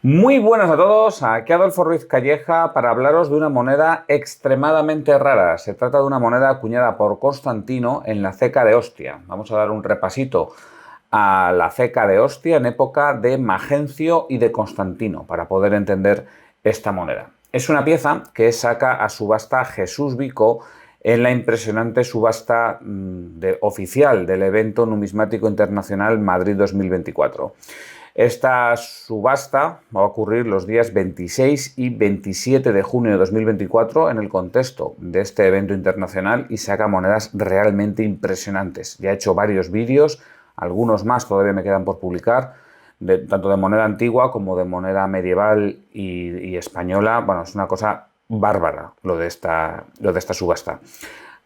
Muy buenas a todos, aquí Adolfo Ruiz Calleja para hablaros de una moneda extremadamente rara. Se trata de una moneda acuñada por Constantino en la ceca de Ostia. Vamos a dar un repasito a la ceca de Ostia en época de Magencio y de Constantino para poder entender esta moneda. Es una pieza que saca a subasta Jesús Vico en la impresionante subasta oficial del evento numismático internacional Madrid 2024. Esta subasta va a ocurrir los días 26 y 27 de junio de 2024 en el contexto de este evento internacional y saca monedas realmente impresionantes. Ya he hecho varios vídeos, algunos más todavía me quedan por publicar, tanto de moneda antigua como de moneda medieval y española. Bueno, es una cosa bárbara lo de esta subasta.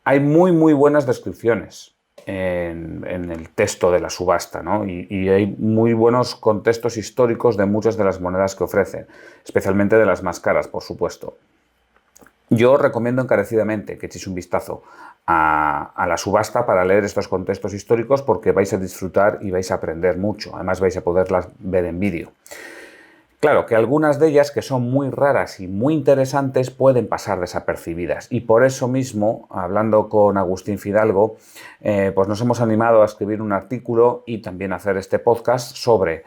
Hay muy buenas descripciones en el texto de la subasta, ¿no? Y hay muy buenos contextos históricos de muchas de las monedas que ofrecen, especialmente de las más caras, por supuesto. Yo os recomiendo encarecidamente que echéis un vistazo a la subasta para leer estos contextos históricos, porque vais a disfrutar y vais a aprender mucho. Además vais a poderlas ver en vídeo. Claro que algunas de ellas, que son muy raras y muy interesantes, pueden pasar desapercibidas, y por eso mismo, hablando con Agustín Fidalgo, pues nos hemos animado a escribir un artículo y también a hacer este podcast sobre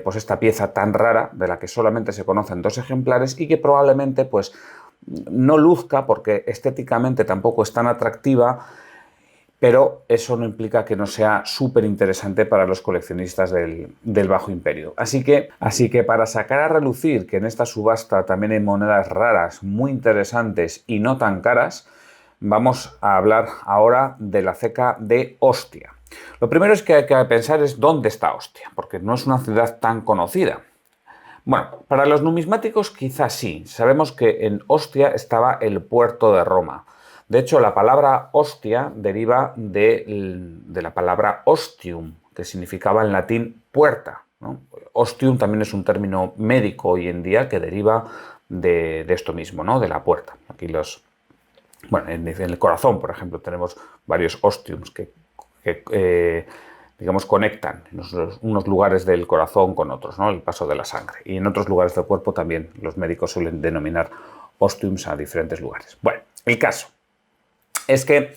pues esta pieza tan rara, de la que solamente se conocen 2 ejemplares y que probablemente pues no luzca porque estéticamente tampoco es tan atractiva, pero eso no implica que no sea súper interesante para los coleccionistas del Bajo Imperio. Así que para sacar a relucir que en esta subasta también hay monedas raras, muy interesantes y no tan caras, vamos a hablar ahora de la ceca de Ostia. Lo primero que hay que pensar es dónde está Ostia, porque no es una ciudad tan conocida. Bueno, para los numismáticos quizás sí. Sabemos que en Ostia estaba el puerto de Roma. De hecho, la palabra hostia deriva de la palabra ostium, que significaba en latín puerta, ¿no? Ostium también es un término médico hoy en día que deriva de esto mismo, ¿no? De la puerta. Aquí en el corazón, por ejemplo, tenemos varios ostiums que digamos, conectan unos lugares del corazón con otros, ¿no? El paso de la sangre. Y en otros lugares del cuerpo también los médicos suelen denominar ostiums a diferentes lugares. Bueno, el caso es que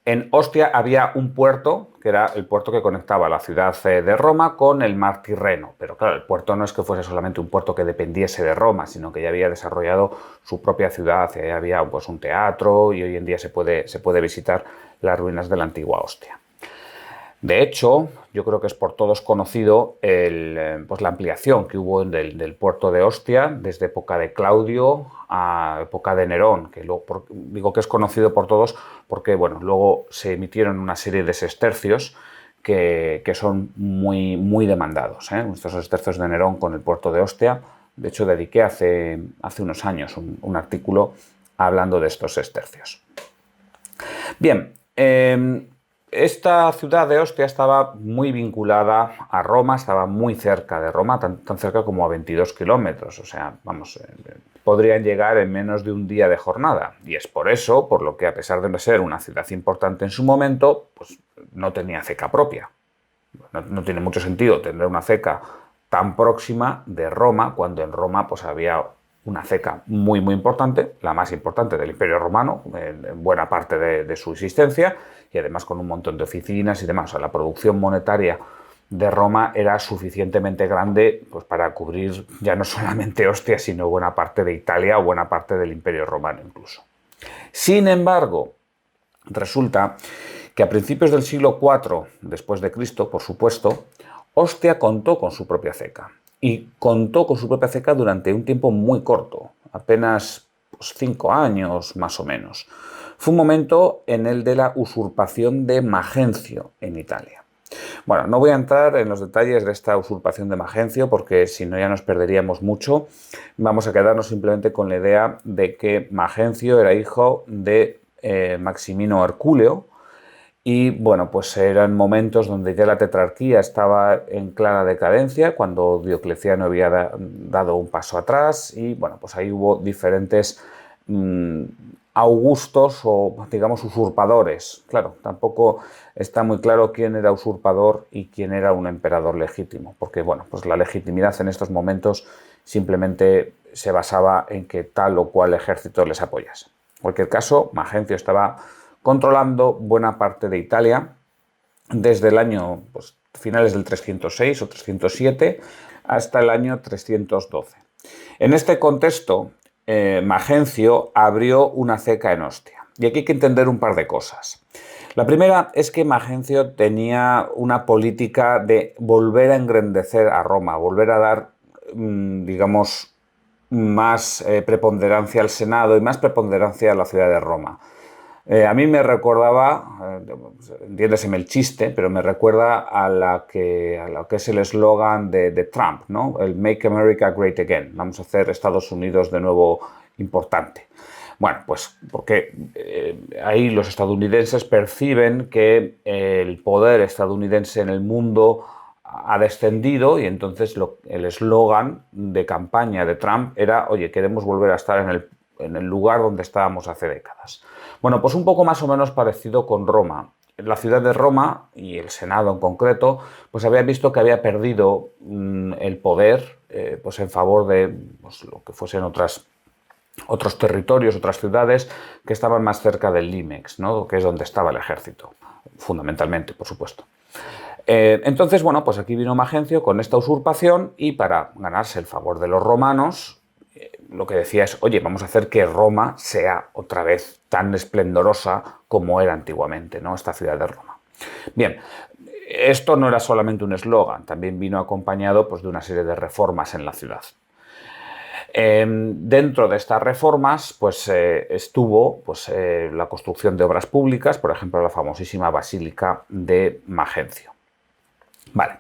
en Ostia había un puerto, que era el puerto que conectaba la ciudad de Roma con el mar Tirreno. Pero claro, el puerto no es que fuese solamente un puerto que dependiese de Roma, sino que ya había desarrollado su propia ciudad, ya había pues, un teatro, y hoy en día se puede visitar las ruinas de la antigua Ostia. De hecho, yo creo que es por todos conocido pues la ampliación que hubo del puerto de Ostia desde época de Claudio a época de Nerón, que digo que es conocido por todos porque bueno, luego se emitieron una serie de sestercios que son muy demandados, ¿eh? Estos sestercios de Nerón con el puerto de Ostia. De hecho, dediqué hace unos años un artículo hablando de estos sestercios. Bien, esta ciudad de Ostia estaba muy vinculada a Roma, estaba muy cerca de Roma, tan cerca como a 22 kilómetros. O sea, vamos, podrían llegar en menos de un día de jornada. Y es por eso, por lo que a pesar de ser una ciudad importante en su momento, pues no tenía ceca propia. No tiene mucho sentido tener una ceca tan próxima de Roma, cuando en Roma pues había una ceca muy importante, la más importante del Imperio Romano, en buena parte de su existencia, y además con un montón de oficinas y demás. O sea, la producción monetaria de Roma era suficientemente grande pues, para cubrir ya no solamente Ostia, sino buena parte de Italia o buena parte del Imperio Romano incluso. Sin embargo, resulta que a principios del siglo IV después de Cristo, por supuesto, Ostia contó con su propia ceca. Y contó con su propia ceca durante un tiempo muy corto, apenas 5 años más o menos. Fue un momento en el de la usurpación de Magencio en Italia. Bueno, no voy a entrar en los detalles de esta usurpación de Magencio porque si no ya nos perderíamos mucho. Vamos a quedarnos simplemente con la idea de que Magencio era hijo de Maximino Herculeo, y bueno, pues eran momentos donde ya la tetrarquía estaba en clara decadencia, cuando Diocleciano había dado un paso atrás, y bueno, pues ahí hubo diferentes augustos o digamos usurpadores. Claro, tampoco está muy claro quién era usurpador y quién era un emperador legítimo, porque bueno, pues la legitimidad en estos momentos simplemente se basaba en que tal o cual ejército les apoyase. En cualquier caso, Magencio estaba controlando buena parte de Italia desde el año finales del 306 o 307 hasta el año 312. En este contexto, Magencio abrió una ceca en Ostia. Y aquí hay que entender un par de cosas. La primera es que Magencio tenía una política de volver a engrandecer a Roma, volver a dar, digamos, más preponderancia al Senado y más preponderancia a la ciudad de Roma. A mí me recordaba, entiéndeseme el chiste, pero me recuerda a lo que es el eslogan de Trump, ¿no? El Make America Great Again. Vamos a hacer Estados Unidos de nuevo importante. Bueno, pues porque ahí los estadounidenses perciben que el poder estadounidense en el mundo ha descendido y entonces el eslogan de campaña de Trump era, oye, queremos volver a estar en el lugar donde estábamos hace décadas. Bueno, pues un poco más o menos parecido con Roma. La ciudad de Roma, y el Senado en concreto, pues había visto que había perdido el poder pues en favor de lo que fuesen otros territorios, otras ciudades que estaban más cerca del Limex, ¿no? Que es donde estaba el ejército, fundamentalmente, por supuesto. Entonces, bueno, pues aquí vino Magencio con esta usurpación y para ganarse el favor de los romanos, lo que decía es, oye, vamos a hacer que Roma sea otra vez tan esplendorosa como era antiguamente, ¿no? Esta ciudad de Roma. Bien, esto no era solamente un eslogan, también vino acompañado pues, de una serie de reformas en la ciudad. Dentro de estas reformas pues, estuvo pues, la construcción de obras públicas, por ejemplo, la famosísima Basílica de Magencio. Vale.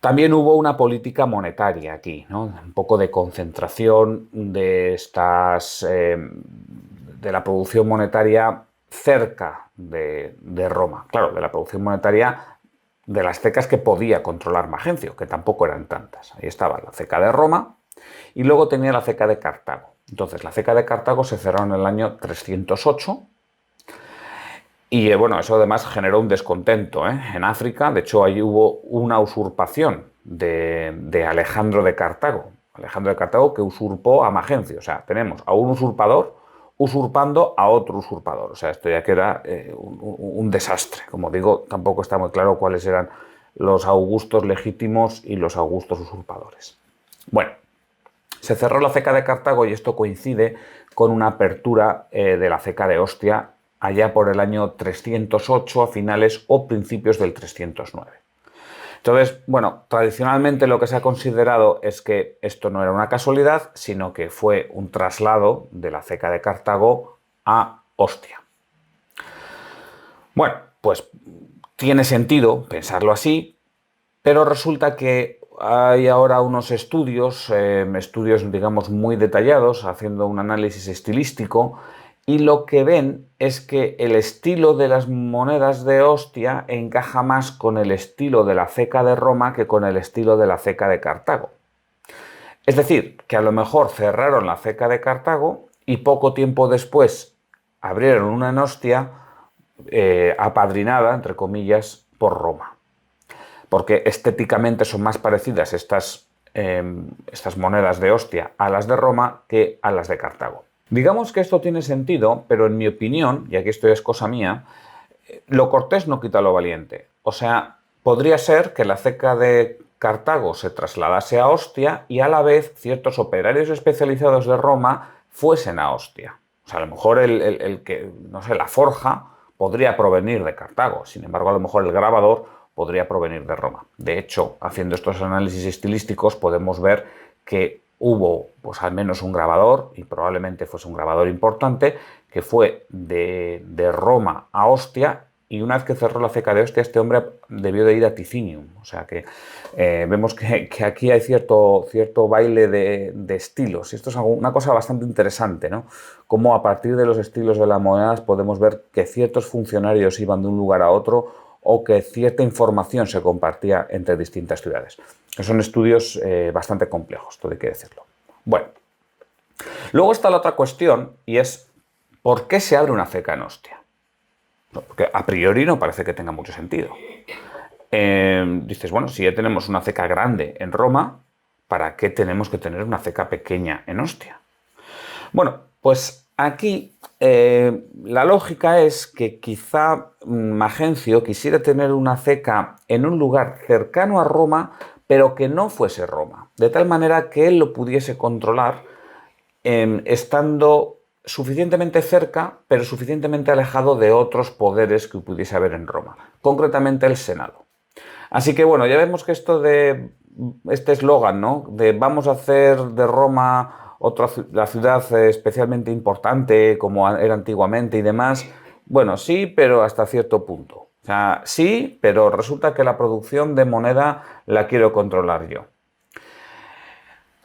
También hubo una política monetaria aquí, ¿no? Un poco de concentración de la producción monetaria cerca de Roma. Claro, de la producción monetaria de las cecas que podía controlar Magencio, que tampoco eran tantas. Ahí estaba la ceca de Roma y luego tenía la ceca de Cartago. Entonces, la ceca de Cartago se cerró en el año 308. Y bueno, eso además generó un descontento en África. De hecho, ahí hubo una usurpación de Alejandro de Cartago. Alejandro de Cartago que usurpó a Magencio. O sea, tenemos a un usurpador usurpando a otro usurpador. O sea, esto ya queda un desastre. Como digo, tampoco está muy claro cuáles eran los augustos legítimos y los augustos usurpadores. Bueno, se cerró la ceca de Cartago y esto coincide con una apertura de la ceca de Ostia allá por el año 308 a finales o principios del 309. Entonces, bueno, tradicionalmente lo que se ha considerado es que esto no era una casualidad, sino que fue un traslado de la ceca de Cartago a Ostia. Bueno, pues tiene sentido pensarlo así, pero resulta que hay ahora unos estudios, digamos muy detallados, haciendo un análisis estilístico, y lo que ven es que el estilo de las monedas de Ostia encaja más con el estilo de la ceca de Roma que con el estilo de la ceca de Cartago. Es decir, que a lo mejor cerraron la ceca de Cartago y poco tiempo después abrieron una en Ostia apadrinada, entre comillas, por Roma. Porque estéticamente son más parecidas estas monedas de Ostia a las de Roma que a las de Cartago. Digamos que esto tiene sentido, pero en mi opinión, y aquí esto es cosa mía, lo cortés no quita lo valiente. O sea, podría ser que la ceca de Cartago se trasladase a Ostia y a la vez ciertos operarios especializados de Roma fuesen a Ostia. O sea, a lo mejor el que, no sé, la forja podría provenir de Cartago. Sin embargo, a lo mejor el grabador podría provenir de Roma. De hecho, haciendo estos análisis estilísticos podemos ver que hubo pues al menos un grabador, y probablemente fuese un grabador importante, que fue de Roma a Ostia, y una vez que cerró la ceca de Ostia, este hombre debió de ir a Ticinium. O sea que vemos que aquí hay cierto baile de estilos. Y esto es una cosa bastante interesante, ¿no? Cómo a partir de los estilos de las monedas podemos ver que ciertos funcionarios iban de un lugar a otro o que cierta información se compartía entre distintas ciudades. Son estudios bastante complejos, todo hay que decirlo. Bueno, luego está la otra cuestión y es ¿por qué se abre una ceca en Ostia? Porque a priori no parece que tenga mucho sentido. Dices, bueno, si ya tenemos una ceca grande en Roma, ¿para qué tenemos que tener una ceca pequeña en Ostia? Bueno, pues aquí la lógica es que quizá Magencio quisiera tener una ceca en un lugar cercano a Roma, pero que no fuese Roma, de tal manera que él lo pudiese controlar estando suficientemente cerca, pero suficientemente alejado de otros poderes que pudiese haber en Roma, concretamente el Senado. Así que bueno, ya vemos que esto de este eslogan, ¿no? De vamos a hacer de Roma la ciudad especialmente importante como era antiguamente y demás. Bueno, sí, pero hasta cierto punto. O sea, sí, pero resulta que la producción de moneda la quiero controlar yo.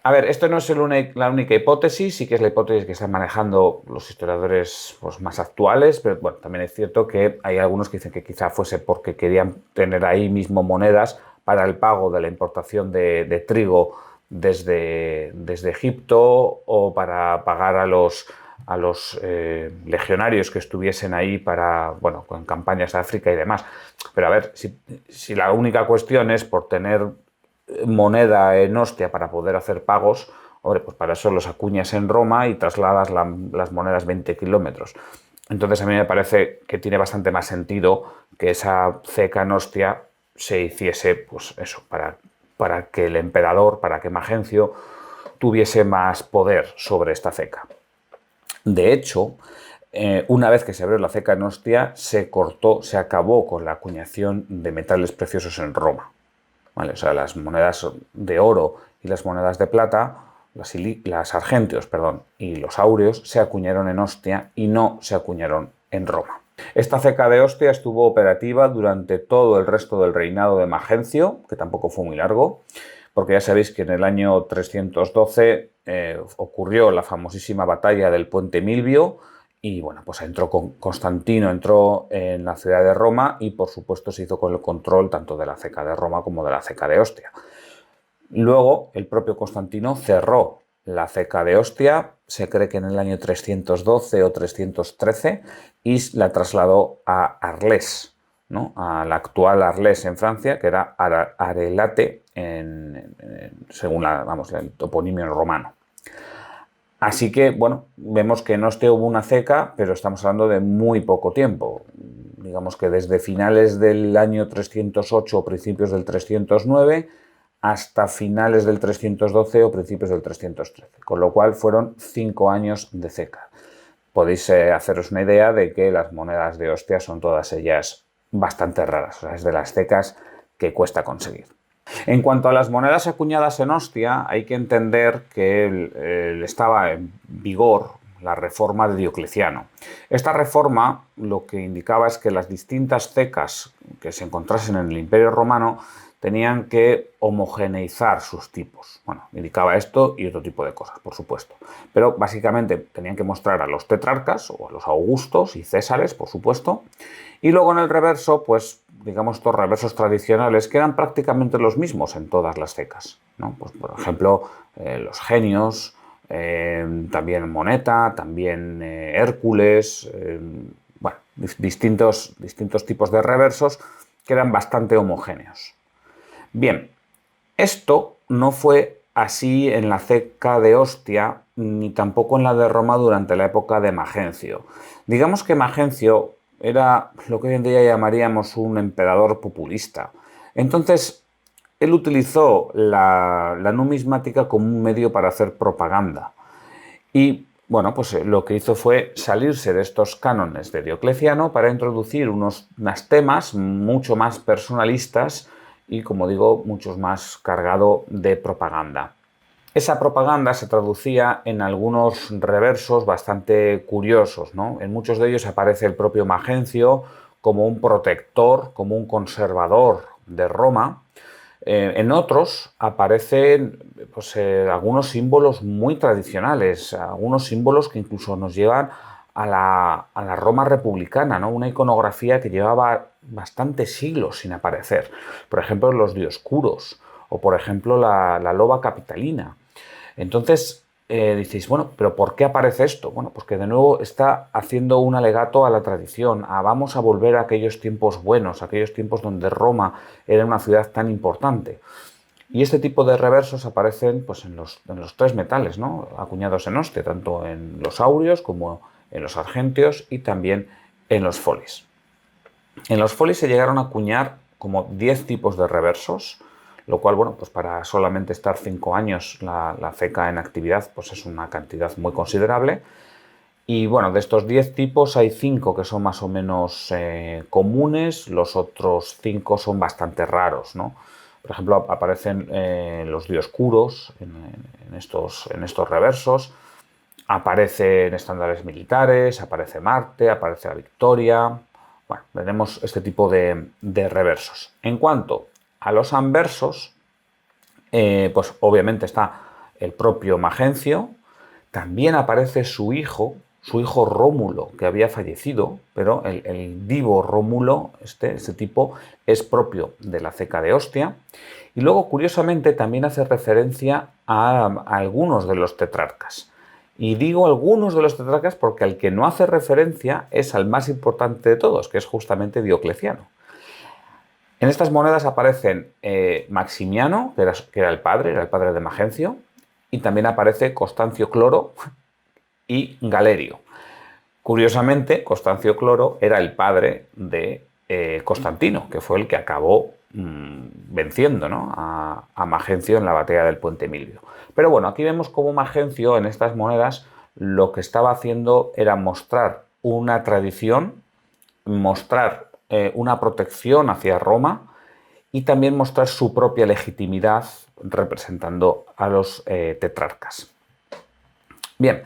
A ver, esto no es la única hipótesis, sí que es la hipótesis que están manejando los historiadores pues, más actuales, pero bueno, también es cierto que hay algunos que dicen que quizá fuese porque querían tener ahí mismo monedas para el pago de la importación de trigo desde Egipto o para pagar a los legionarios que estuviesen ahí para, bueno, con campañas de África y demás. Pero a ver, si la única cuestión es por tener moneda en Ostia para poder hacer pagos, hombre, pues para eso los acuñas en Roma y trasladas las monedas 20 kilómetros. Entonces a mí me parece que tiene bastante más sentido que esa ceca en Ostia se hiciese, pues eso, para que el emperador, para que Magencio tuviese más poder sobre esta ceca. De hecho, una vez que se abrió la ceca en Ostia, se acabó con la acuñación de metales preciosos en Roma. ¿Vale? O sea, las monedas de oro y las monedas de plata, las argentios, perdón, y los áureos se acuñaron en Ostia y no se acuñaron en Roma. Esta ceca de Ostia estuvo operativa durante todo el resto del reinado de Magencio, que tampoco fue muy largo, porque ya sabéis que en el año 312 ocurrió la famosísima batalla del Puente Milvio, y bueno, pues Constantino entró en la ciudad de Roma y por supuesto se hizo con el control tanto de la ceca de Roma como de la ceca de Ostia. Luego el propio Constantino cerró la ceca de Ostia, se cree que en el año 312 o 313, y la trasladó a Arles, ¿no? A la actual Arles en Francia, que era Arelate según el toponimio romano. Así que, bueno, vemos que en Ostia hubo una ceca, pero estamos hablando de muy poco tiempo. Digamos que desde finales del año 308 o principios del 309 hasta finales del 312 o principios del 313, con lo cual fueron 5 años de ceca. Podéis haceros una idea de que las monedas de Ostia son todas ellas bastante raras, o sea, es de las cecas que cuesta conseguir. En cuanto a las monedas acuñadas en Ostia, hay que entender que estaba en vigor la reforma de Diocleciano. Esta reforma lo que indicaba es que las distintas cecas que se encontrasen en el Imperio Romano tenían que homogeneizar sus tipos. Bueno, indicaba esto y otro tipo de cosas, por supuesto. Pero básicamente tenían que mostrar a los tetrarcas o a los augustos y césares, por supuesto. Y luego en el reverso, pues digamos estos reversos tradicionales que eran prácticamente los mismos en todas las cecas, ¿no? Pues, por ejemplo, los genios, también Moneta, también Hércules, bueno, distintos tipos de reversos que eran bastante homogéneos. Bien, esto no fue así en la ceca de Ostia ni tampoco en la de Roma durante la época de Magencio. Digamos que Magencio era lo que hoy en día llamaríamos un emperador populista. Entonces, él utilizó la numismática como un medio para hacer propaganda. Y bueno, pues lo que hizo fue salirse de estos cánones de Diocleciano para introducir unos temas mucho más personalistas y, como digo, mucho más cargado de propaganda. Esa propaganda se traducía en algunos reversos bastante curiosos, ¿no? En muchos de ellos aparece el propio Magencio como un protector, como un conservador de Roma. En otros aparecen pues, algunos símbolos muy tradicionales, algunos símbolos que incluso nos llevan a la Roma republicana, ¿no? Una iconografía que llevaba bastantes siglos sin aparecer. Por ejemplo, los dioscuros o, por ejemplo, la loba capitalina. Entonces, dices, bueno, pero ¿por qué aparece esto? Bueno, pues que de nuevo está haciendo un alegato a la tradición, vamos a volver a aquellos tiempos buenos, aquellos tiempos donde Roma era una ciudad tan importante. Y este tipo de reversos aparecen pues, en los tres metales, ¿no?, acuñados en Ostia, tanto en los áureos como en los argénteos y también en los folies. En los folies se llegaron a acuñar como 10 tipos de reversos, lo cual, bueno, pues para solamente estar 5 años la ceca en actividad, pues es una cantidad muy considerable. Y bueno, de estos 10 tipos hay 5 que son más o menos comunes, los otros 5 son bastante raros, ¿no? Por ejemplo, aparecen los dioscuros en estos reversos, aparecen estándares militares, aparece Marte, aparece la Victoria. Bueno, tenemos este tipo de reversos. En cuanto a los anversos, pues obviamente está el propio Magencio, también aparece su hijo Rómulo, que había fallecido, pero el divo Rómulo, este tipo, es propio de la ceca de Ostia. Y luego, curiosamente, también hace referencia a algunos de los tetrarcas. Y digo algunos de los tetrarcas porque al que no hace referencia es al más importante de todos, que es justamente Diocleciano. En estas monedas aparecen Maximiano, que era el padre de Magencio, y también aparece Constancio Cloro y Galerio. Curiosamente, Constancio Cloro era el padre de Constantino, que fue el que acabó venciendo, ¿no?, a Magencio en la batalla del Puente Milvio. Pero bueno, aquí vemos cómo Magencio en estas monedas lo que estaba haciendo era mostrar una tradición, mostrar una protección hacia Roma y también mostrar su propia legitimidad representando a los tetrarcas. Bien,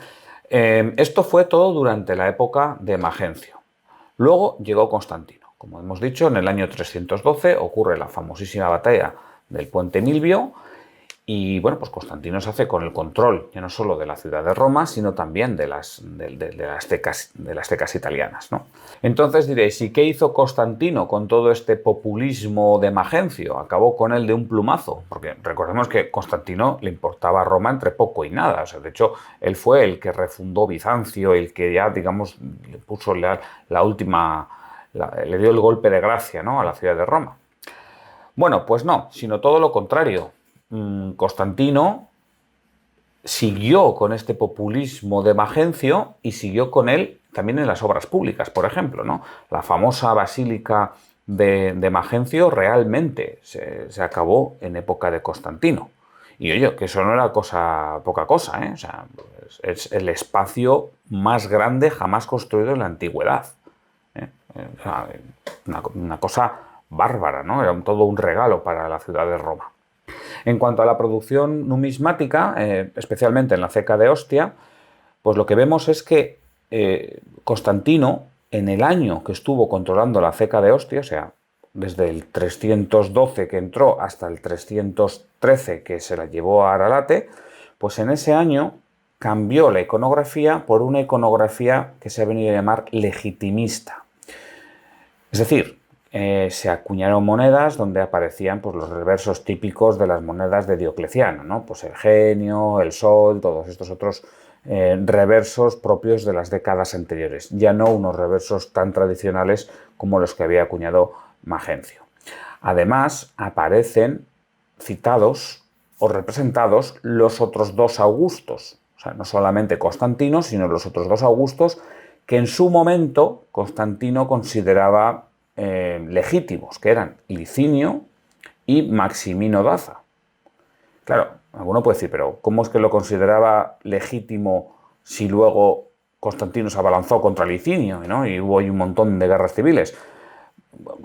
esto fue todo durante la época de Magencio. Luego llegó Constantino. Como hemos dicho, en el año 312 ocurre la famosísima batalla del Puente Milvio y bueno, pues Constantino se hace con el control ya no solo de la ciudad de Roma, sino también de las cecas italianas, ¿no? Entonces diréis, ¿y qué hizo Constantino con todo este populismo de Magencio? Acabó con él de un plumazo, porque recordemos que Constantino le importaba a Roma entre poco y nada. O sea, de hecho, él fue el que refundó Bizancio, el que ya, digamos, le puso le dio el golpe de gracia, ¿no?, a la ciudad de Roma. Bueno, pues no, sino todo lo contrario. Constantino siguió con este populismo de Magencio y siguió con él también en las obras públicas, por ejemplo, ¿no? La famosa basílica de Magencio realmente se acabó en época de Constantino. Y oye, que eso no era poca cosa, ¿eh? O sea, es el espacio más grande jamás construido en la antigüedad, ¿eh? O sea, una cosa bárbara, ¿no? Era todo un regalo para la ciudad de Roma. En cuanto a la producción numismática, especialmente en la ceca de Ostia, pues lo que vemos es que Constantino, en el año que estuvo controlando la ceca de Ostia, o sea, desde el 312 que entró hasta el 313 que se la llevó a Aralate, pues en ese año cambió la iconografía por una iconografía que se ha venido a llamar legitimista. Es decir, se acuñaron monedas donde aparecían pues, los reversos típicos de las monedas de Diocleciano, ¿no? Pues el genio, el sol, todos estos otros reversos propios de las décadas anteriores, ya no unos reversos tan tradicionales como los que había acuñado Magencio. Además, aparecen citados o representados los otros dos Augustos, o sea, no solamente Constantino, sino los otros dos Augustos que en su momento Constantino consideraba legítimos, que eran Licinio y Maximino Daza. Claro, alguno puede decir, pero ¿cómo es que lo consideraba legítimo si luego Constantino se abalanzó contra Licinio, ¿no?, y hubo ahí un montón de guerras civiles?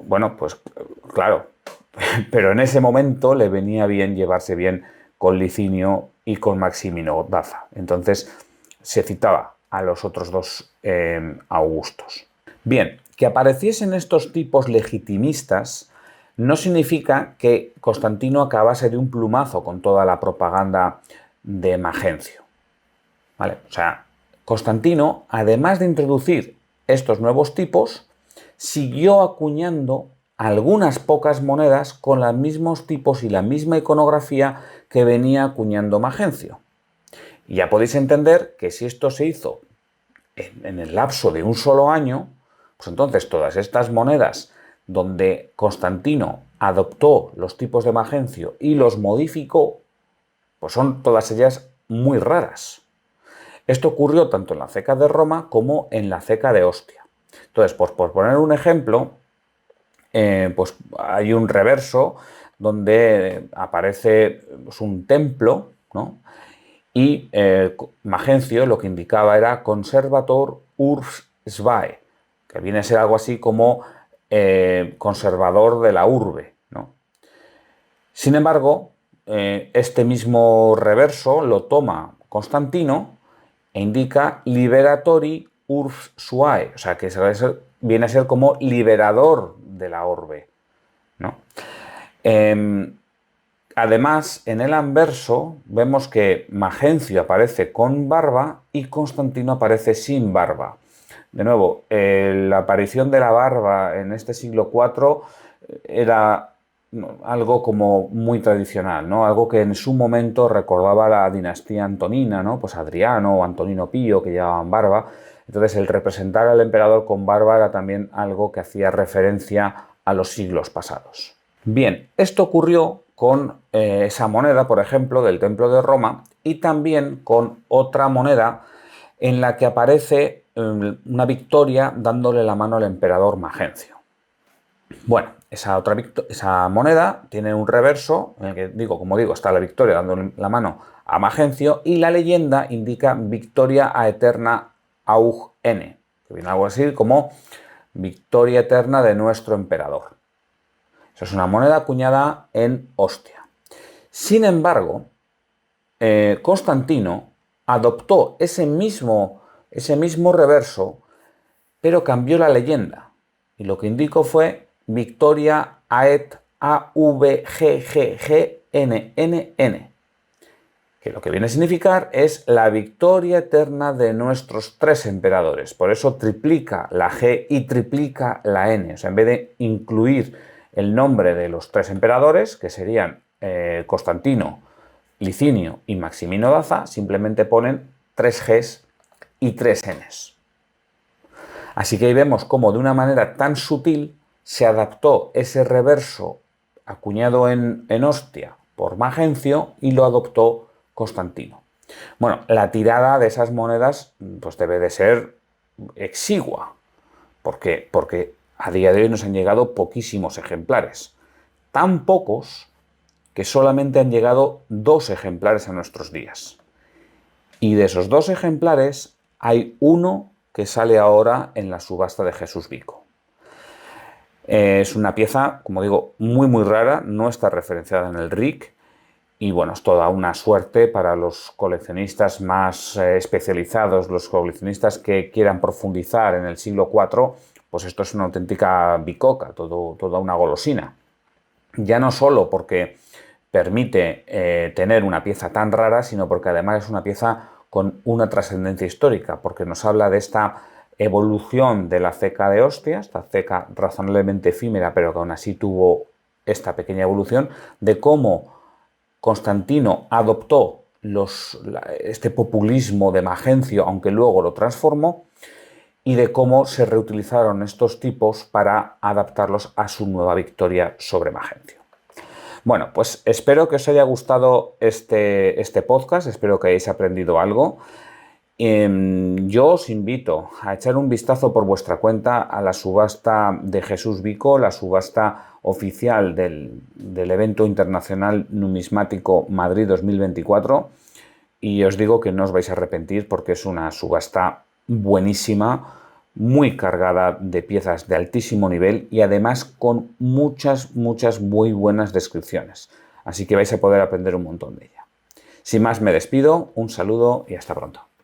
Bueno, pues claro, pero en ese momento le venía bien llevarse bien con Licinio y con Maximino Daza. Entonces se citaba a los otros dos Augustos. Bien, que apareciesen estos tipos legitimistas no significa que Constantino acabase de un plumazo con toda la propaganda de Magencio, ¿vale? O sea, Constantino, además de introducir estos nuevos tipos, siguió acuñando algunas pocas monedas con los mismos tipos y la misma iconografía que venía acuñando Magencio. Y ya podéis entender que si esto se hizo en el lapso de un solo año, pues entonces todas estas monedas donde Constantino adoptó los tipos de Magencio y los modificó, pues son todas ellas muy raras. Esto ocurrió tanto en la ceca de Roma como en la ceca de Ostia. Entonces, pues por poner un ejemplo, pues hay un reverso donde aparece pues, un templo, ¿no? Y Magencio lo que indicaba era Conservator Urbs Svae, que viene a ser algo así como conservador de la urbe, ¿no? Sin embargo, este mismo reverso lo toma Constantino e indica Liberatori Urbs Suae, o sea que viene a ser como liberador de la orbe, ¿no? Además, en el anverso vemos que Magencio aparece con barba y Constantino aparece sin barba. De nuevo, la aparición de la barba en este siglo IV era algo como muy tradicional, ¿no? Algo que en su momento recordaba la dinastía antonina, ¿no? Pues Adriano o Antonino Pío, que llevaban barba. Entonces, el representar al emperador con barba era también algo que hacía referencia a los siglos pasados. Bien, esto ocurrió con esa moneda, por ejemplo, del Templo de Roma y también con otra moneda en la que aparece una victoria dándole la mano al emperador Magencio. Bueno, esa moneda tiene un reverso en el que, como digo, está la victoria dándole la mano a Magencio y la leyenda indica victoria a eterna aug n, que viene algo así como victoria eterna de nuestro emperador. Eso es una moneda acuñada en Ostia. Sin embargo, Constantino adoptó ese mismo reverso, pero cambió la leyenda. Y lo que indicó fue Victoria Aet AVGGGNNN, que lo que viene a significar es la victoria eterna de nuestros tres emperadores. Por eso triplica la G y triplica la N. O sea, en vez de incluir el nombre de los tres emperadores, que serían Constantino, Licinio y Maximino Daza, simplemente ponen 3 Gs y 3 Ns. Así que ahí vemos cómo de una manera tan sutil se adaptó ese reverso acuñado en Ostia por Magencio y lo adoptó Constantino. Bueno, la tirada de esas monedas pues debe de ser exigua, porque a día de hoy nos han llegado poquísimos ejemplares, tan pocos que solamente han llegado 2 ejemplares a nuestros días. Y de esos 2 ejemplares hay uno que sale ahora en la subasta de Jesús Vico. Es una pieza, como digo, muy rara, no está referenciada en el RIC y bueno, es toda una suerte para los coleccionistas más especializados, los coleccionistas que quieran profundizar en el siglo IV, pues esto es una auténtica bicoca, toda una golosina. Ya no solo porque permite tener una pieza tan rara, sino porque además es una pieza con una trascendencia histórica, porque nos habla de esta evolución de la ceca de Ostia, esta ceca razonablemente efímera, pero que aún así tuvo esta pequeña evolución, de cómo Constantino adoptó este populismo de Magencio, aunque luego lo transformó, y de cómo se reutilizaron estos tipos para adaptarlos a su nueva victoria sobre Magencio. Bueno, pues espero que os haya gustado este podcast, espero que hayáis aprendido algo. Yo os invito a echar un vistazo por vuestra cuenta a la subasta de Jesús Vico, la subasta oficial del evento internacional numismático Madrid 2024, y os digo que no os vais a arrepentir porque es una subasta buenísima, muy cargada de piezas de altísimo nivel y además con muchas muy buenas descripciones. Así que vais a poder aprender un montón de ella. Sin más me despido, un saludo y hasta pronto.